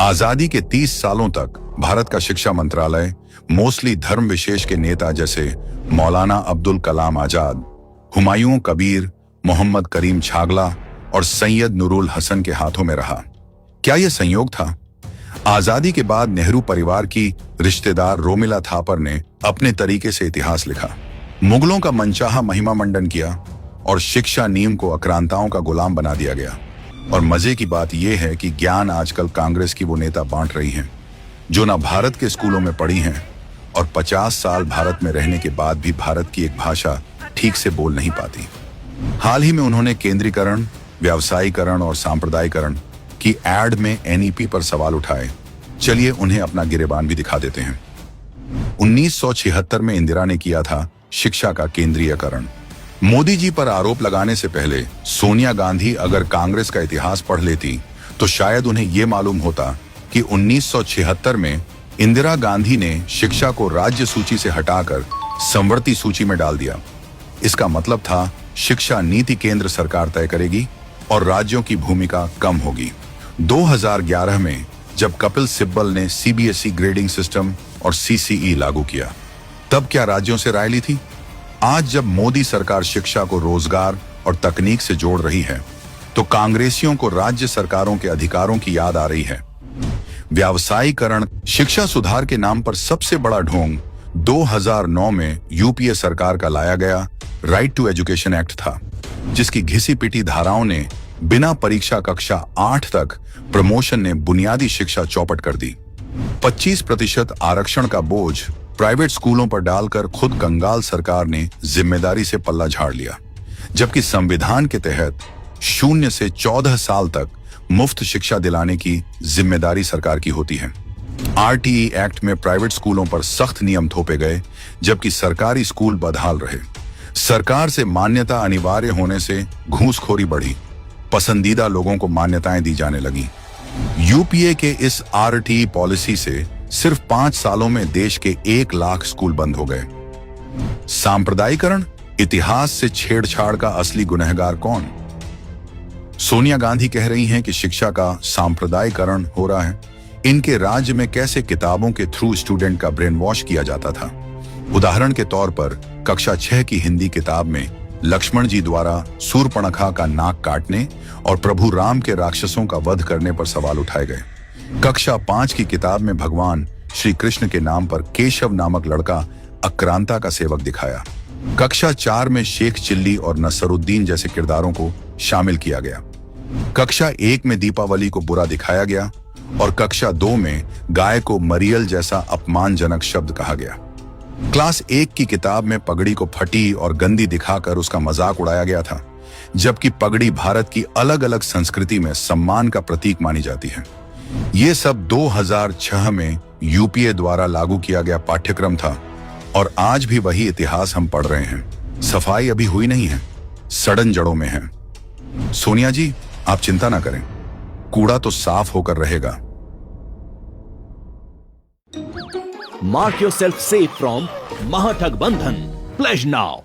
आजादी के 30 सालों तक भारत का शिक्षा मंत्रालय मोस्टली धर्म विशेष के नेता जैसे मौलाना अब्दुल कलाम आजाद, हुमायूं कबीर, मोहम्मद करीम छागला और सैयद नूरुल हसन के हाथों में रहा। क्या यह संयोग था? आजादी के बाद नेहरू परिवार की रिश्तेदार रोमिला थापर ने अपने तरीके से इतिहास लिखा, मुगलों का मनचाहा महिमा मंडन किया और शिक्षा नीम को आक्रांताओं का गुलाम बना दिया गया। और मजे की बात यह है कि ज्ञान आजकल कांग्रेस की वो नेता बांट रही हैं जो ना भारत के स्कूलों में पढ़ी हैं और 50 साल भारत में रहने के बाद भी भारत की एक भाषा ठीक से बोल नहीं पाती। हाल ही में उन्होंने केंद्रीकरण, व्यावसायीकरण और सांप्रदायिकरण की एड में एनईपी पर सवाल उठाए। चलिए उन्हें अपना गिरेबान भी दिखा देते हैं। 1976 में इंदिरा ने किया था शिक्षा का केंद्रीयकरण। मोदी जी पर आरोप लगाने से पहले सोनिया गांधी अगर कांग्रेस का इतिहास पढ़ लेती तो शायद उन्हें यह मालूम होता कि 1976 में इंदिरा गांधी ने शिक्षा को राज्य सूची से हटाकर संवर्ती सूची में डाल दिया। इसका मतलब था शिक्षा नीति केंद्र सरकार तय करेगी और राज्यों की भूमिका कम होगी। 2011 में जब कपिल सिब्बल ने सीबीएसई ग्रेडिंग सिस्टम और सीसीई लागू किया, तब क्या राज्यों से राय ली थी? आज जब मोदी सरकार शिक्षा को रोजगार और तकनीक से जोड़ रही है, तो कांग्रेसियों को राज्य सरकारों के अधिकारों की याद आ रही है। व्यावसायीकरण शिक्षा सुधार के नाम पर सबसे बड़ा ढोंग 2009 में यूपीए सरकार का लाया गया राइट टू एजुकेशन एक्ट था, जिसकी घिसी पिटी धाराओं ने बिना परीक्षा कक्षा 8 तक प्रमोशन ने बुनियादी शिक्षा चौपट कर दी। 25% आरक्षण का बोझ प्राइवेट स्कूलों पर डालकर खुद कंगाल सरकार ने जिम्मेदारी से पल्ला झाड़ लिया, जबकि संविधान के तहत 0 से 14 साल तक मुफ्त शिक्षा दिलाने की जिम्मेदारी सरकार की होती है। आरटीई एक्ट में प्राइवेट स्कूलों पर सख्त नियम थोपे गए, जबकि सरकारी स्कूल बदहाल रहे। सरकार से मान्यता अनिवार्य होने से घूसखोरी बढ़ी, पसंदीदा लोगों को मान्यताएं दी जाने लगी। यूपीए के इस आरटीई पॉलिसी से सिर्फ 5 सालों में देश के 1 लाख स्कूल बंद हो गए। सांप्रदायिकरण इतिहास से छेड़छाड़ का असली गुनहगार कौन? सोनिया गांधी कह रही हैं कि शिक्षा का सांप्रदायिकरण हो रहा है। इनके राज्य में कैसे किताबों के थ्रू स्टूडेंट का ब्रेन वॉश किया जाता था। उदाहरण के तौर पर कक्षा 6 की हिंदी किताब में लक्ष्मण जी द्वारा सूर्पणखा का नाक काटने और प्रभु राम के राक्षसों का वध करने पर सवाल उठाए गए। कक्षा 5 की किताब में भगवान श्री कृष्ण के नाम पर केशव नामक लड़का आक्रांता का सेवक दिखाया। कक्षा 4 में शेख चिल्ली और नसरुद्दीन जैसे किरदारों को शामिल किया गया। कक्षा 1 में दीपावली को बुरा दिखाया गया और कक्षा 2 में गाय को मरियल जैसा अपमानजनक शब्द कहा गया। क्लास 1 की किताब में पगड़ी को फटी और गंदी दिखाकर उसका मजाक उड़ाया गया था, जबकि पगड़ी भारत की अलग अलग संस्कृति में सम्मान का प्रतीक मानी जाती है। ये सब 2006 में यूपीए द्वारा लागू किया गया पाठ्यक्रम था और आज भी वही इतिहास हम पढ़ रहे हैं। सफाई अभी हुई नहीं है, सड़न जड़ों में है। सोनिया जी, आप चिंता ना करें, कूड़ा तो साफ होकर रहेगा। Mark yourself safe from Mahathag Bandhan. Pledge now.